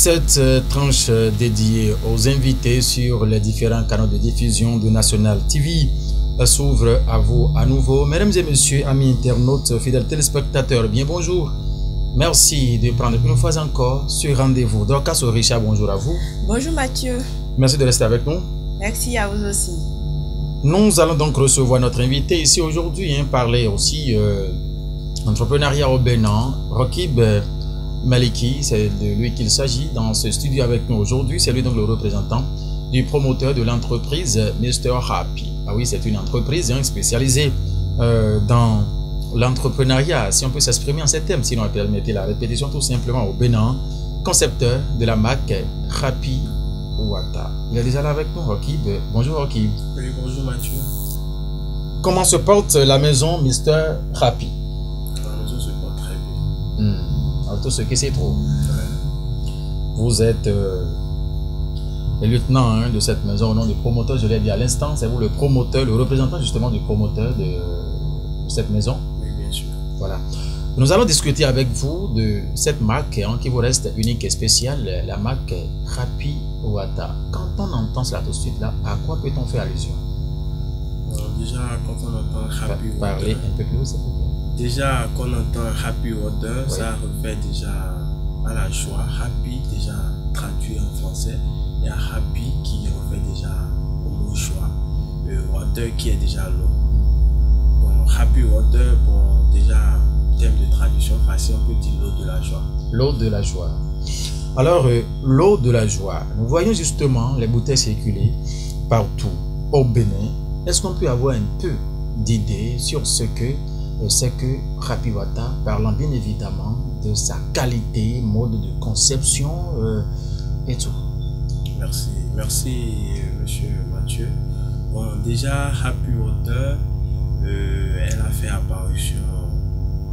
Cette tranche dédiée aux invités sur les différents canaux de diffusion de National TV s'ouvre à vous à nouveau. Mesdames et messieurs, amis internautes, fidèles téléspectateurs, bien bonjour. Merci de prendre une fois encore ce rendez-vous. Dorcas Orisha, bonjour à vous. Bonjour Mathieu. Merci de rester avec nous. Merci à vous aussi. Nous allons donc recevoir notre invité ici aujourd'hui, parler aussi entrepreneuriat au Bénin. Rakib Maliki, c'est de lui qu'il s'agit dans ce studio avec nous aujourd'hui. C'est lui donc le représentant du promoteur de l'entreprise Mr Happy. Ah oui, c'est une entreprise spécialisée dans l'entrepreneuriat, si on peut s'exprimer en ces termes, sinon permettez la répétition tout simplement au Bénin. Concepteur de la marque Happy Wata. Il est déjà là avec nous, Rakib. Bonjour Rakib. Oui, bonjour Mathieu. Comment se porte la maison Mr Happy? La maison se porte très bien. Alors, tout ce qui s'y trouve. Ouais. Vous êtes le lieutenant de cette maison au nom du promoteur, je l'ai dit à l'instant. C'est vous le promoteur, le représentant justement du promoteur de cette maison. Oui, bien sûr. Voilà. Nous allons discuter avec vous de cette marque qui vous reste unique et spéciale, la marque Happy Wata. Quand on entend cela tout de suite là, à quoi peut-on faire allusion? Déjà, quand on entend Happy Water, parlez un peu plus, s'il vous plaît. Déjà, quand on entend Happy Water, Oui. ça refait déjà à la joie. Happy, déjà traduit en français, et Happy qui refait déjà au mot joie. Water qui est déjà l'eau. Bon, Happy Water, bon, déjà, thème de traduction facile, on peut dire l'eau de la joie. L'eau de la joie. Alors, l'eau de la joie. Nous voyons justement les bouteilles circuler partout au Bénin. Est-ce qu'on peut avoir un peu d'idée sur ce que c'est que Happy Wata, parlant bien évidemment de sa qualité, mode de conception et tout? Merci, monsieur Mathieu. Bon, déjà, Happy Water, elle a fait apparition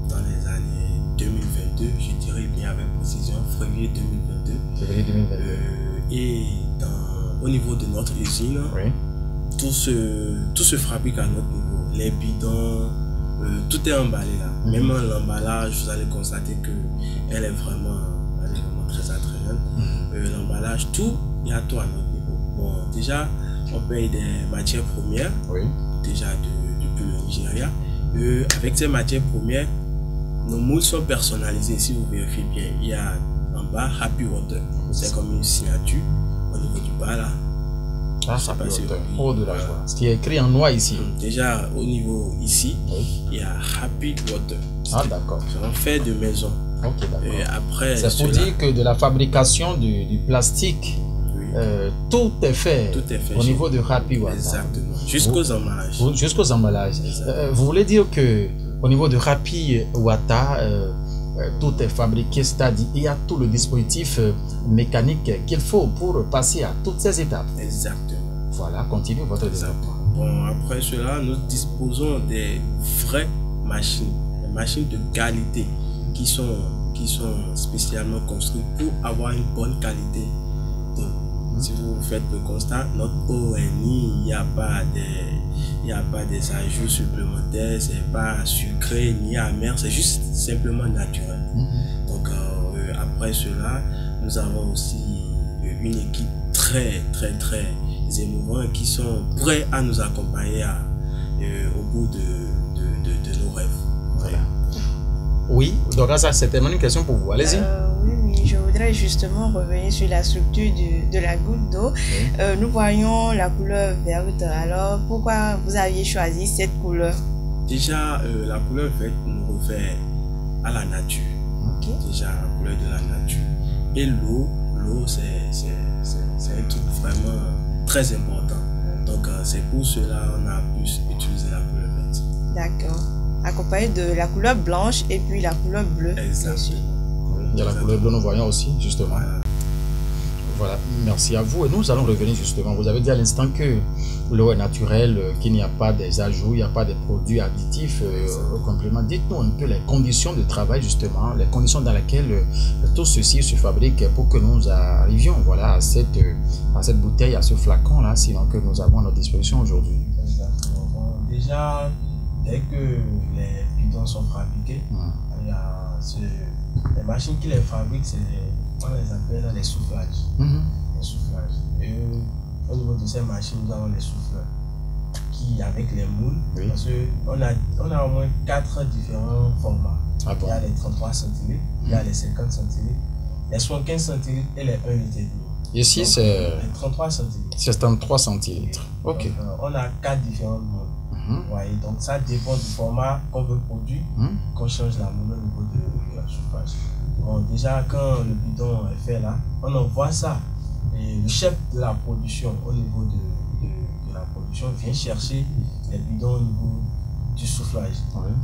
dans les années 2022, je dirais bien avec précision, février 2022. Février 2022. Et au niveau de notre usine, Oui. tout se fabrique à notre niveau. Les bidons, tout est emballé là. Même l'emballage, vous allez constater que elle est vraiment très attrayante. L'emballage, tout, il y a tout à notre niveau. Bon, déjà, on paye des matières premières, Oui. déjà depuis le Nigeria. Avec ces matières premières, nos moules sont personnalisés. Si vous vérifiez bien, il y a en bas Happy Water. C'est comme une signature au niveau du bas là. Ah, Je sais pas si vous voyez. Eau de la joie. Ce qui est écrit en noir ici. Déjà au niveau ici, Oui. il y a Happy Water. Ah, d'accord. C'est un fait de maison. Ok, d'accord. Après, C'est pour dire que de la fabrication du plastique, oui, tout est fait, tout est fait au chez niveau de Happy Wata. exactement. Jusqu'aux emballages. Jusqu'aux emballages. Vous voulez dire que au niveau de Happy Wata, tout est fabriqué, c'est-à-dire il y a tout le dispositif mécanique qu'il faut pour passer à toutes ces étapes. Exactement. Voilà, continuez votre développement. Bon, après cela, nous disposons des vraies machines, des machines de qualité qui sont spécialement construites pour avoir une bonne qualité d'eau. Si vous faites le constat, notre eau est il n'y a pas des ajouts supplémentaires, c'est pas sucré ni amer, c'est juste simplement naturel. Donc après cela, nous avons aussi une équipe très émouvante qui sont prêts à nous accompagner au bout de nos rêves. Voilà. Oui, donc ça c'est tellement une question pour vous. Allez-y. Oui, je voudrais justement revenir sur la structure de la goutte d'eau. Oui. Nous voyons la couleur verte. Alors, pourquoi vous aviez choisi cette couleur? Déjà, la couleur verte nous refait à la nature. Ok. Déjà, la couleur de la nature. Et l'eau, c'est un truc vraiment très important. Donc, c'est pour cela qu'on a pu utiliser la couleur verte. D'accord. Accompagné de la couleur blanche et puis la couleur bleue. Exact. Bien sûr. Oui, il y a la couleur bleue, nous voyons aussi, justement. Voilà. Voilà, merci à vous. Et nous allons revenir justement. Vous avez dit à l'instant que l'eau est naturelle, qu'il n'y a pas des ajouts, il n'y a pas des produits additifs au complément. Dites-nous un peu les conditions de travail, justement, les conditions dans lesquelles tout ceci se fabrique pour que nous arrivions voilà, à cette bouteille, à ce flacon-là, sinon que nous avons à notre disposition aujourd'hui. Exactement. Bon, déjà, dès que les bidons sont fabriqués, il y a les machines qui les fabriquent, on les appelle les soufflages. Les soufflages. Et au niveau de ces machines, nous avons les souffleurs qui, avec les moules, parce qu'on a au moins 4 différents formats. Ah bon? Il y a les 33 centilitres, il y a les 50 centilitres, les 75 centilitres et les 1 litre. Ici, c'est 33 centilitres. C'est 33 centilitres. Ok. Donc, on a 4 différents moules. Voyez, donc ça dépend du format qu'on veut produire, qu'on change la moule au niveau de la chauffage. Bon, déjà, quand le bidon est fait là, on envoie ça. Et le chef de la production, au niveau de la production, vient chercher les bidons au niveau du soufflage.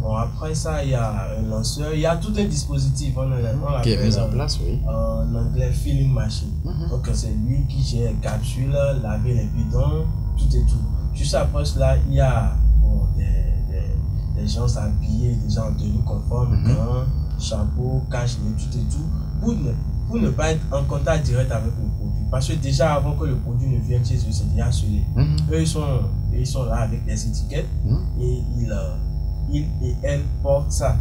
Bon, après ça, il y a un lanceur, il y a tout un dispositif. On qui est mis en place, en anglais, filling machine. Donc, c'est lui qui gère les capsules, laver les bidons, tout et tout. Juste après cela, il y a des gens habillés, des gens en tenue conforme, gants, chapeau, cache-nez, tout et tout, pour ne pas être en contact direct avec le produit. Parce que déjà, avant que le produit ne vienne chez eux, c'est déjà scellé. Eux, ils sont là avec des étiquettes et ils et elles portent ça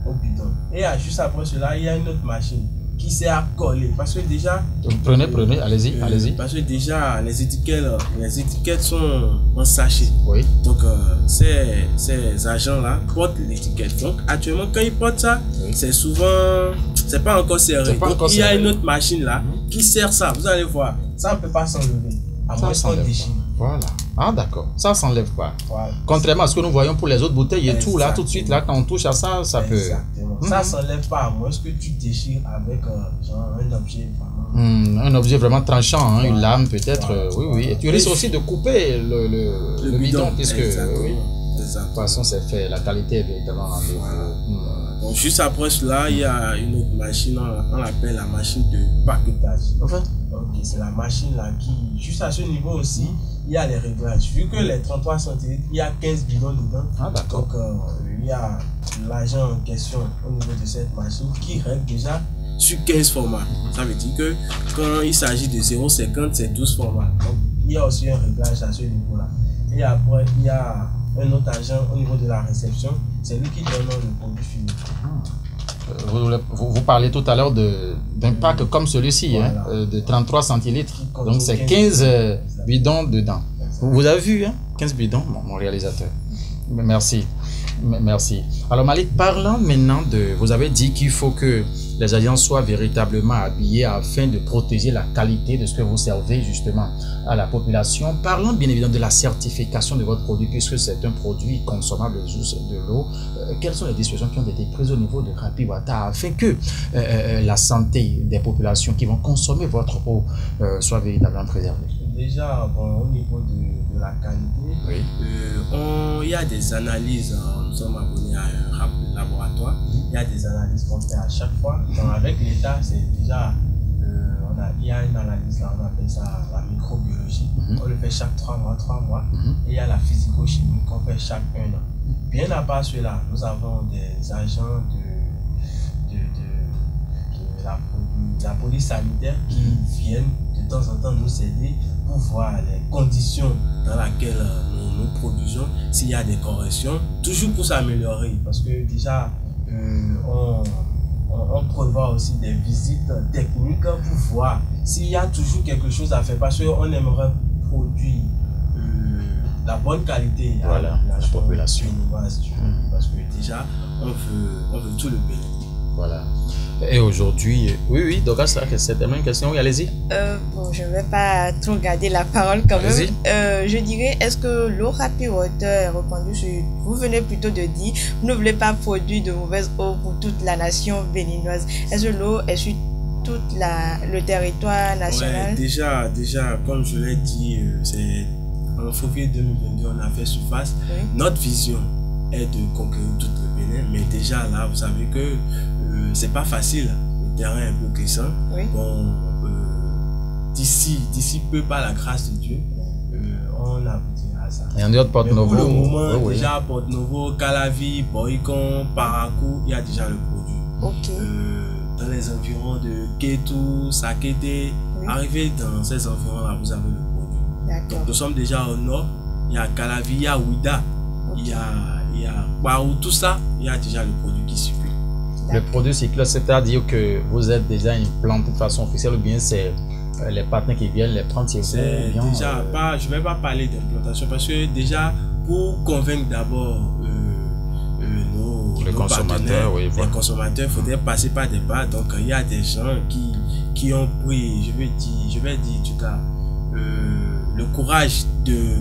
au bidon. Et juste après cela, il y a une autre machine qui sert à coller. Parce que déjà... Prenez, allez-y, allez-y. Parce que déjà, les étiquettes sont en sachet. Oui. Donc, ces agents-là portent l'étiquette. Donc, actuellement, quand ils portent ça, c'est souvent... C'est pas encore serré. Donc, il y a une autre machine là qui sert ça. Vous allez voir. Ça ne peut pas s'enlever. À moins qu'on déchire. Voilà. Ah, d'accord. Ça ne s'enlève pas. Voilà. Contrairement à ce que nous voyons pour les autres bouteilles et tout, là, tout de suite, là, quand on touche à ça, ça peut... Exactement. Ça ne s'enlève pas à moins que tu déchires avec genre, un objet vraiment... un objet vraiment tranchant, une lame peut-être. Oui. Et tu risques aussi de couper le bidon, puisque... Oui. De toute façon, c'est fait. La qualité est évidemment rendez-vous. Donc, juste après cela, il y a une autre machine, on l'appelle la machine de paquetage. Ok, c'est la machine là qui, juste à ce niveau aussi, il y a les réglages. Vu que les 33 centilitres, il y a 15 bidons dedans. Ah, d'accord. Donc, il y a l'agent en question au niveau de cette machine qui règle déjà sur 15 formats. Ça veut dire que quand il s'agit de 0,50, c'est 12 formats. Donc, il y a aussi un réglage à ce niveau-là. Et après, il y a un autre agent au niveau de la réception, c'est lui qui donne le produit fini. Vous parlez tout à l'heure d'un pack comme celui-ci, voilà. De 33 centilitres. Donc c'est 15 bidons dedans. Vous avez vu, 15 bidons, mon réalisateur. Merci. Merci. Alors Malik, parlant maintenant de... Vous avez dit qu'il faut que les agents soient véritablement habillés afin de protéger la qualité de ce que vous servez justement à la population. Parlons bien évidemment de la certification de votre produit puisque c'est un produit consommable de l'eau. Quelles sont les dispositions qui ont été prises au niveau de Happy Water afin que la santé des populations qui vont consommer votre eau soit véritablement préservée? Déjà, bon, au niveau de la qualité, il y a des analyses, nous sommes abonnés à un laboratoire, il y a des analyses qu'on fait à chaque fois. Donc avec l'État, c'est déjà, il y a une analyse là, on appelle ça la microbiologie, on le fait chaque 3 mois, et il y a la physico-chimie qu'on fait chaque 1 an. Bien à part cela, nous avons des agents de la police sanitaire qui viennent de temps en temps nous aider pour voir les conditions dans lesquelles nous produisons, s'il y a des corrections, toujours pour s'améliorer, parce que déjà on prévoit aussi des visites techniques pour voir s'il y a toujours quelque chose à faire, parce qu'on aimerait produire la bonne qualité à la population, parce que déjà on veut tout le pays. Voilà. Et aujourd'hui, oui, donc c'est la même question, oui, allez-y. Bon, je ne vais pas trop garder la parole quand même. Je dirais, est-ce que l'eau Happy Water est répandue sur... Vous venez plutôt de dire, vous ne voulez pas produire de mauvaise eau pour toute la nation béninoise. Est-ce que l'eau est sur tout le territoire national? Ouais, déjà, comme je l'ai dit, c'est en février 2022, on a fait surface. Notre vision est de conquérir tout le Bénin, mais déjà là, vous savez que c'est pas facile, le terrain est un peu glissant. Bon, d'ici peu, par la grâce de Dieu, on aboutira à ça. Et en dehors de Porte-Novo, pour le moment, déjà Porte-Novo, Calavi, Boycon, Parakou, il y a déjà le produit. Dans les environs de Kétou, Sakété, arrivé dans ces environs-là, vous avez le produit. Donc nous sommes déjà au nord, il y a Calavi, il y a Ouida, il y a Barou, tout ça, il y a déjà le produit qui circule. Le produit circule, c'est-à-dire que vous êtes déjà implanté de façon officielle ou bien c'est les partenaires qui viennent les prendre chez vous? Déjà, je ne vais pas parler d'implantation parce que déjà, pour convaincre d'abord nos consommateurs, les consommateurs, il faudrait passer par des pas. Donc, il y a des gens qui ont pris, je vais dire en tout cas, le courage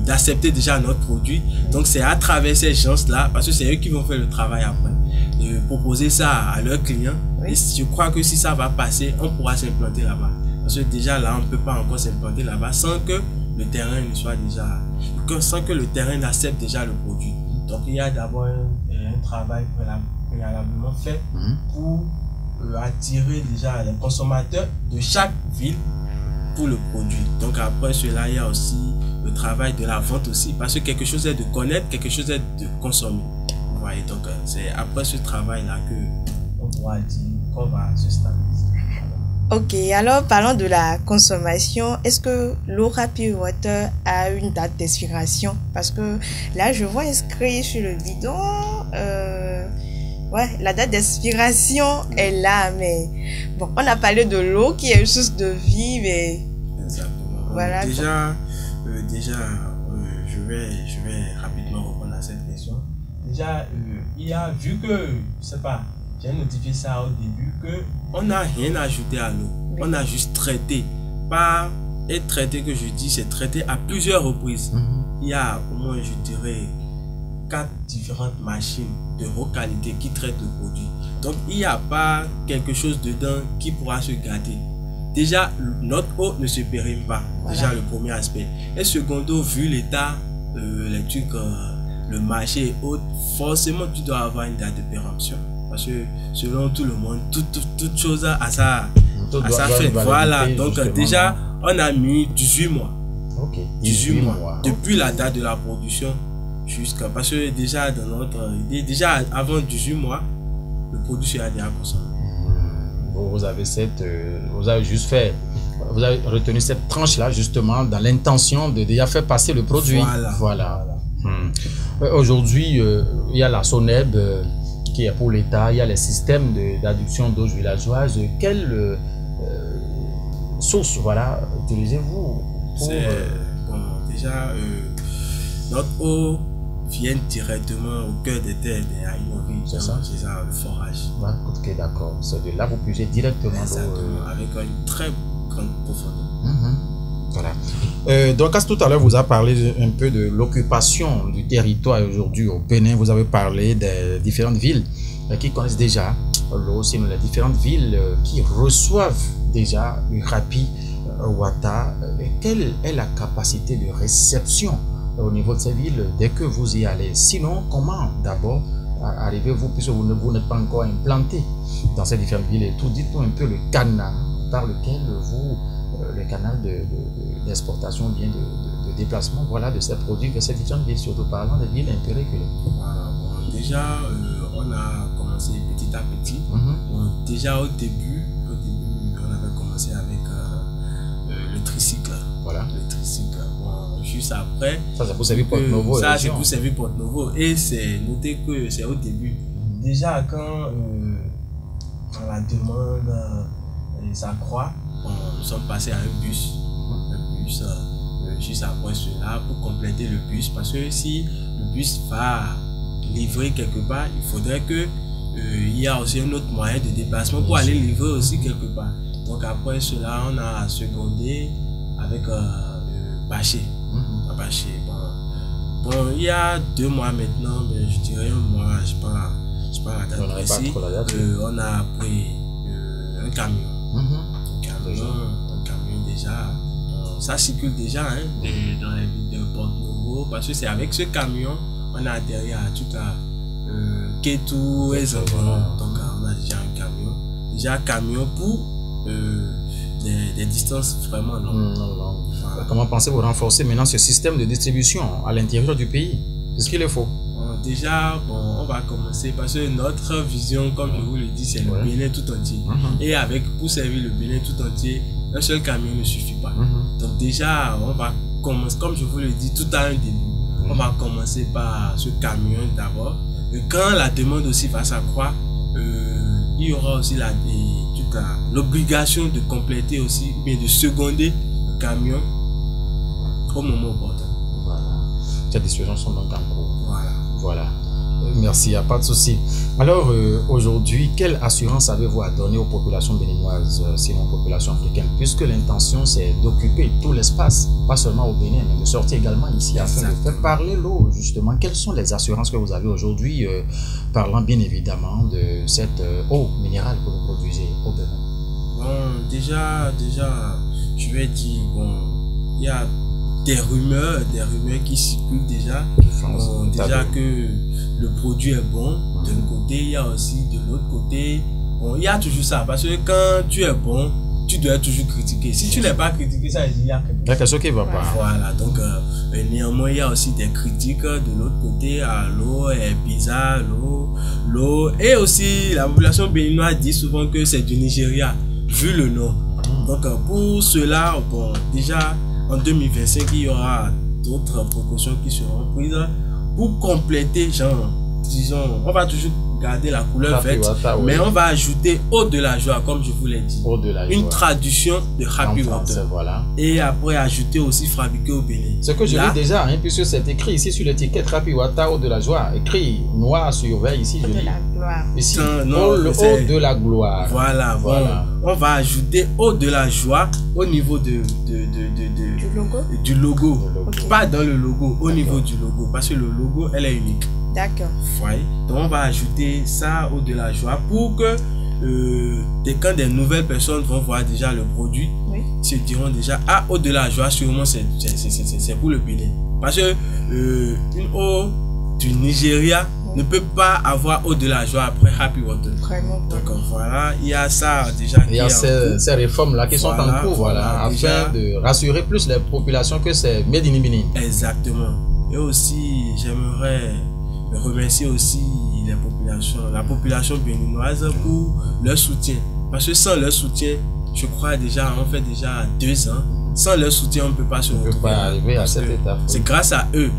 d'accepter déjà notre produit. Donc, c'est à travers ces gens-là, parce que c'est eux qui vont faire le travail après, de proposer ça à leurs clients. Et je crois que si ça va passer, on pourra s'implanter là-bas. Parce que déjà là, on ne peut pas encore s'implanter là-bas sans que le terrain ne soit déjà, sans que le terrain accepte déjà le produit. Donc, il y a d'abord un travail préalablement fait pour attirer déjà les consommateurs de chaque ville pour le produit. Donc après cela, il y a aussi le travail de la vente aussi, parce que quelque chose est de connaître, quelque chose est de consommer. Vous voyez, donc c'est après ce travail-là que on pourra dire qu'on va se stabiliser. Ok, alors parlons de la consommation. Est-ce que l'Aura Pure Water a une date d'expiration? Parce que là, je vois inscrit sur le bidon, ouais, la date d'expiration est là, mais bon, on a parlé de l'eau qui est une source de vie, mais exactement. Voilà. Déjà, je vais rapidement répondre à cette question. Déjà, il y a vu que, je sais pas, j'ai notifié ça au début que on n'a rien ajouté à l'eau. On a juste traité. Pas être traité que je dis, c'est traité à plusieurs reprises. Il y a au moins, je dirais, 4 différentes machines de haute qualité qui traitent le produit. Donc, il n'y a pas quelque chose dedans qui pourra se gâter. Déjà, notre eau ne se périme pas. Voilà. Déjà, le premier aspect. Et secondo, vu l'état, les trucs, le marché est haut, forcément, tu dois avoir une date de péremption. Parce que selon tout le monde, toute chose a sa fin. Voilà, donc déjà, on a mis 18 mois. Ok, 18 mois. Depuis la date de la production jusqu'à... Parce que déjà, dans notre idée, déjà avant 18 mois, le produit sera déjà consommé. Vous avez juste fait... Vous avez retenu cette tranche-là, justement, dans l'intention de déjà faire passer le produit. Voilà. Aujourd'hui, il y a la SONEB qui est pour l'État, il y a les systèmes d'adduction d'eau villageoise. Quelle source, voilà, utilisez-vous pour... Bon, déjà, notre eau vient directement au cœur des terres des Aïnovi. C'est ça, le forage. Ok, d'accord. C'est de là vous puisez directement l'eau. Avec une très grande profondeur. Voilà. Donc, tout à l'heure, vous avez parlé un peu de l'occupation du territoire aujourd'hui au Bénin. Vous avez parlé des différentes villes qui connaissent déjà l'eau, sinon les différentes villes qui reçoivent déjà le Rapi Water. Quelle est la capacité de réception au niveau de ces villes dès que vous y allez? Sinon, comment d'abord arrivez-vous, puisque vous n'êtes pas encore implanté dans ces différentes villes et tout? Dites-nous un peu le canal par lequel vous... le canal d'exportation, bien de déplacement, voilà, de ces produits vers ces différentes villes, surtout parlant des villes un peu reculées. Voilà, bon, déjà, on a commencé petit à petit. Bon, déjà au début, on avait commencé avec le tricycle. Voilà. Le tricycle. Bon, juste après. Ça, c'est pour servir Porto Novo. Ça, c'est pour servir Porto Novo. Et c'est noté que c'est au début. Déjà, quand la demande s'accroît, nous sommes passés à un bus juste après cela pour compléter le bus, parce que si le bus va livrer quelque part, il faudrait que il y a aussi un autre moyen de déplacement pour aller livrer aussi quelque part. Donc après cela, on a secondé avec Bâché. Bon, il y a 2 mois maintenant, mais je dirais un mois, je sais pas la date précise, on a pris un camion. Un camion déjà, ça circule déjà dans les villes de Porto Novo, parce que c'est avec ce camion on a atterri à tout à Kétou et Zangon. Donc on a déjà un camion pour des distances vraiment longues. Voilà. Comment pensez-vous renforcer maintenant ce système de distribution à l'intérieur du pays? Est-ce qu'il est faux? Déjà, bon, on va commencer parce que notre vision, comme je vous le dis, c'est le Bénin tout entier. Et pour servir le Bénin tout entier, un seul camion ne suffit pas. Donc déjà, on va commencer, comme je vous le dis, tout à un début. On va commencer par ce camion d'abord. Et quand la demande aussi va s'accroître, il y aura aussi l'obligation de compléter aussi, ou bien de seconder le camion au moment opportun. Voilà. Ces discussions sont donc en cours. Voilà. Voilà. Merci, il n'y a pas de souci. Alors, aujourd'hui, quelle assurance avez-vous à donner aux populations béninoises, sinon aux populations africaines, puisque l'intention, c'est d'occuper tout l'espace, pas seulement au Bénin, mais de sortir également ici afin de faire parler l'eau, justement. Quelles sont les assurances que vous avez aujourd'hui, parlant bien évidemment de cette eau minérale que vous produisez au Bénin? Bon, déjà, je vais dire, bon, il y a des rumeurs qui circulent déjà, déjà que le produit est bon d'un côté, il y a aussi de l'autre côté, bon, il y a toujours ça, parce que quand tu es bon, tu dois toujours critiquer. Si tu n'es pas critiqué, ça veut dire qu'il y a quelque chose qui ne va pas. Voilà, donc néanmoins, il y a aussi des critiques de l'autre côté, à l'eau est bizarre, l'eau, et aussi la population béninoise dit souvent que c'est du Nigeria, vu le nom. Donc pour cela, bon, déjà, en 2025, il y aura d'autres précautions qui seront prises pour compléter, genre, disons, on va toujours garder la couleur verte, mais on va ajouter eau de la joie, comme je vous l'ai dit, une traduction de Happy Water. Voilà. Et après, ajouter aussi fabriqué au Bénin. Ce que je lis déjà, hein, puisque c'est écrit ici sur l'étiquette Happy Water, eau de la joie, écrit noir sur vert ici, je lis. Ici, eau de la gloire. Voilà, voilà. Bon, on va ajouter eau de la joie au niveau du logo. Okay. Pas dans le logo, au niveau du logo, parce que le logo, elle est unique. D'accord. Ouais. Donc on va ajouter ça eau de la joie pour que quand des nouvelles personnes vont voir déjà le produit, ils se diront déjà, ah, eau de la joie, sûrement c'est pour le Bénin. Parce que une eau du Nigeria ne peut pas avoir eau de la joie après Happy Water. Donc voilà, il y a ça déjà. Il y a ces réformes-là qui sont en cours, voilà, afin de rassurer plus les populations que c'est Made in Bénin. Exactement. Et aussi, j'aimerais remercier aussi la population béninoise pour leur soutien. Parce que sans leur soutien, je crois déjà, on fait déjà 2 ans, sans leur soutien, on ne peut pas se retrouver. On ne peut pas arriver à cette étape. C'est grâce à eux.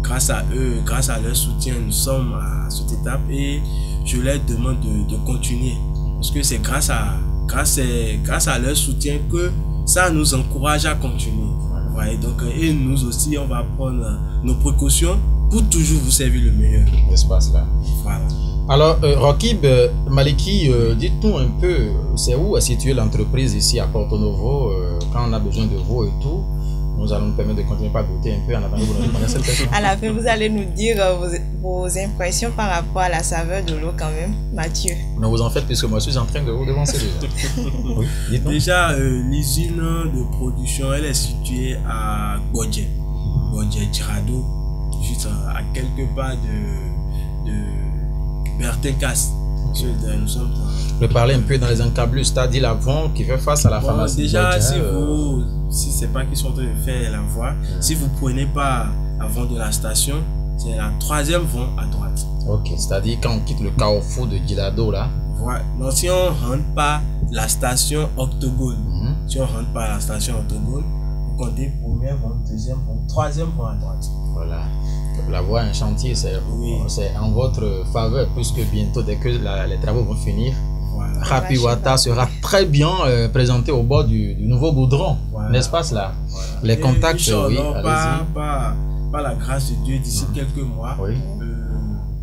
Grâce à eux, grâce à leur soutien, nous sommes à cette étape et je leur demande de continuer. Parce que c'est grâce à leur soutien que ça nous encourage à continuer. Ouais, donc, et nous aussi, on va prendre nos précautions pour toujours vous servir le meilleur. L'espace là. Voilà. Alors, Rockib Maliki, dites-nous un peu, c'est où est située l'entreprise ici à Porto Novo, quand on a besoin de vous et tout. Nous allons nous permettre de continuer par goûter un peu en attendant que vous nous répondiez à cette question. À la fin, vous allez nous dire vos impressions par rapport à la saveur de l'eau quand même, Mathieu. Ne vous en faites puisque moi je suis en train de vous devancer déjà. Oui, dites-nous. Déjà, l'usine de production, elle est située à Godje Tirado, juste à quelques pas de Bertinkas. Nous sommes Je parlais un peu dans les encablures, c'est-à-dire l'avant qui fait face à la pharmacie. Déjà, si c'est pas qu'ils sont en train de faire la voie, si vous prenez pas avant de la station, c'est la 3e voie à droite. Ok, c'est-à-dire quand on quitte le carrefour de Gilado là. Voilà. Donc si on rentre pas la station Octogone, si on rentre pas la station Octogone, vous comptez 1e voie, 2e voie, 3e voie à droite. Voilà. La voie en chantier, c'est en votre faveur, puisque bientôt, dès que les travaux vont finir, Happy Water sera très bien présenté au bord du nouveau goudron, n'est-ce pas cela? Les contacts, oui, par la grâce de Dieu, d'ici quelques mois,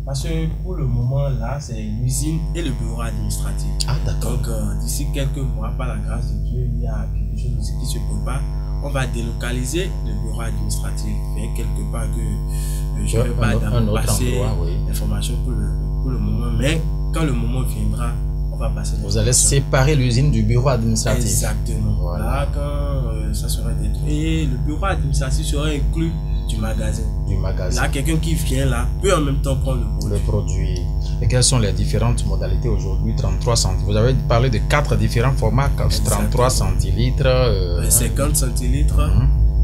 parce que pour le moment là, c'est l'usine et le bureau administratif. Ah, d'accord. Donc d'ici quelques mois, par la grâce de Dieu, il y a quelque chose aussi qui se prépare. On va délocaliser le bureau administratif vers quelque part que je ne vais pas passer l'information pour le moment, mais quand le moment viendra, on va passer. Vous allez séparer l'usine du bureau administratif. Exactement. Voilà, quand ça sera détruit. Et le bureau administratif sera inclus du magasin. Là, quelqu'un qui vient là peut en même temps prendre le produit. Et quelles sont les différentes modalités aujourd'hui? 33 centilitres. Vous avez parlé de 4 différents formats, 33 centilitres, 50 centilitres,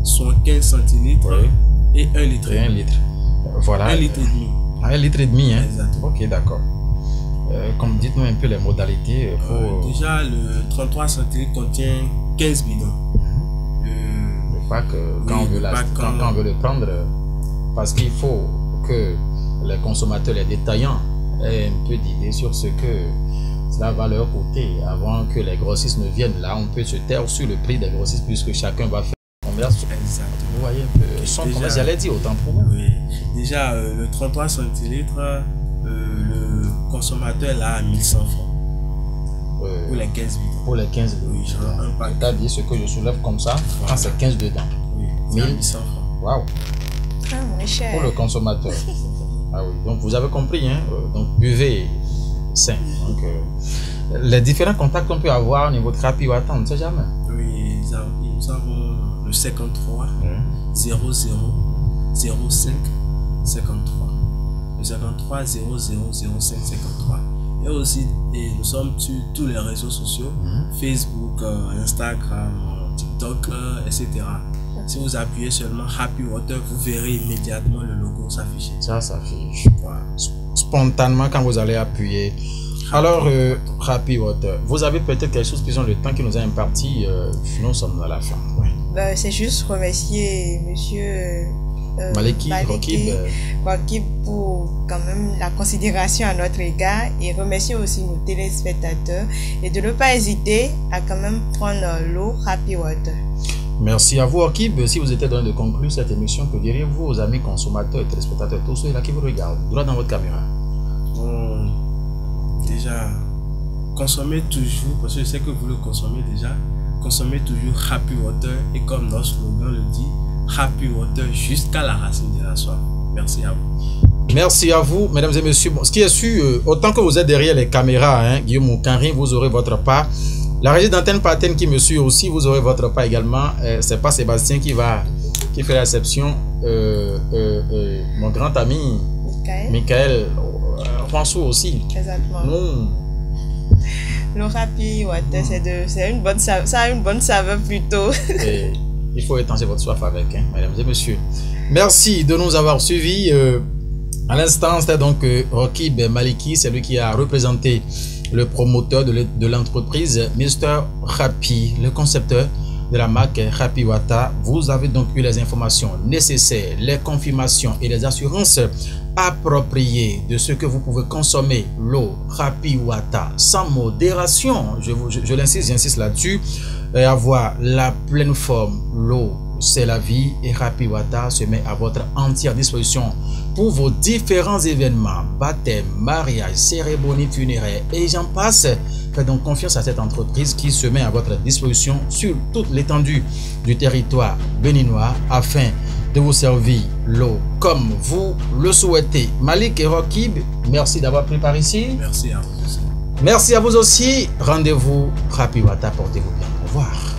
75 centilitres et 1 litre. Et 1 litre. Voilà. 1 litre et demi. 1 litre et demi, hein? Exactement. Ok, d'accord. Dites-nous un peu les modalités. Déjà, le 33 centilitres contient 15 bidons. Quand on veut le prendre, parce qu'il faut que les consommateurs, les détaillants aient un peu d'idée sur ce que cela va leur coûter. Avant que les grossistes ne viennent là, on peut se taire sur le prix des grossistes puisque chacun va faire conversion. Exactement. Vous voyez un peu son commerce, j'allais dire autant pour vous. Oui, déjà le 33 centilitres, le consommateur là à 1100 francs. Pour les 15 litres. Pour les 15 litres. Oui, genre un pack. C'est-à-dire ce que je soulève comme ça, voilà. Quand c'est 15 dedans. Oui, 1100 francs. Waouh. Très moins cher. Pour le consommateur. Ah oui, donc vous avez compris, hein? Donc buvez sain. Donc, les différents contacts qu'on peut avoir au niveau de Happy Wata, on ne sait jamais. Oui, nous avons le 53 00 05 53. Le 53 00 05 53. Et aussi, nous sommes sur tous les réseaux sociaux, Facebook, Instagram, TikTok, etc. Si vous appuyez seulement Happy Water, vous verrez immédiatement le logo s'afficher. Ça s'affiche. Voilà. Spontanément quand vous allez appuyer. Alors, Happy Water, vous avez peut-être quelque chose, puisque le temps qui nous a imparti, nous sommes à la fin. Ouais. Ben, c'est juste remercier monsieur Maliki Rokib pour quand même la considération à notre égard et remercier aussi nos téléspectateurs et de ne pas hésiter à quand même prendre l'eau Happy Water. Merci à vous, Rokib. Si vous étiez dans de conclure cette émission, que diriez-vous aux amis consommateurs et téléspectateurs, tous ceux là qui vous regardent, droit dans votre caméra? Bon, déjà, consommez toujours, parce que je sais que vous le consommez déjà, consommez toujours Happy Water et comme notre slogan le dit, Happy Water jusqu'à la racine de la soif. Merci à vous. Merci à vous, mesdames et messieurs. Bon, ce qui est sûr, autant que vous êtes derrière les caméras, hein, Guillaume Oukanri, vous aurez votre part. La régie d'antenne Patène qui me suit aussi, vous aurez votre part également. C'est pas Sébastien qui fait la réception. Mon grand ami, Michael François aussi. Exactement. Le Happy Water, c'est une bonne saveur, ça a une bonne saveur plutôt. Il faut étancher votre soif avec, hein, mesdames et messieurs. Merci de nous avoir suivis. À l'instant, c'était donc Rokib Maliki, c'est lui qui a représenté le promoteur de l'entreprise, Mr. Happy, le concepteur de la marque Happy Wata. Vous avez donc eu les informations nécessaires, les confirmations et les assurances appropriées de ce que vous pouvez consommer l'eau Happy Wata sans modération. Je l'insiste, j'insiste là-dessus. Et avoir la pleine forme, l'eau, c'est la vie, et Happy Wata se met à votre entière disposition pour vos différents événements, baptême, mariage, cérémonie funéraire et j'en passe. Faites donc confiance à cette entreprise qui se met à votre disposition sur toute l'étendue du territoire béninois afin de vous servir l'eau comme vous le souhaitez. Malik et Rokib, merci d'avoir pris par ici. Merci à vous aussi. Merci à vous aussi. Rendez-vous Happy Wata, portez-vous bien. Au revoir.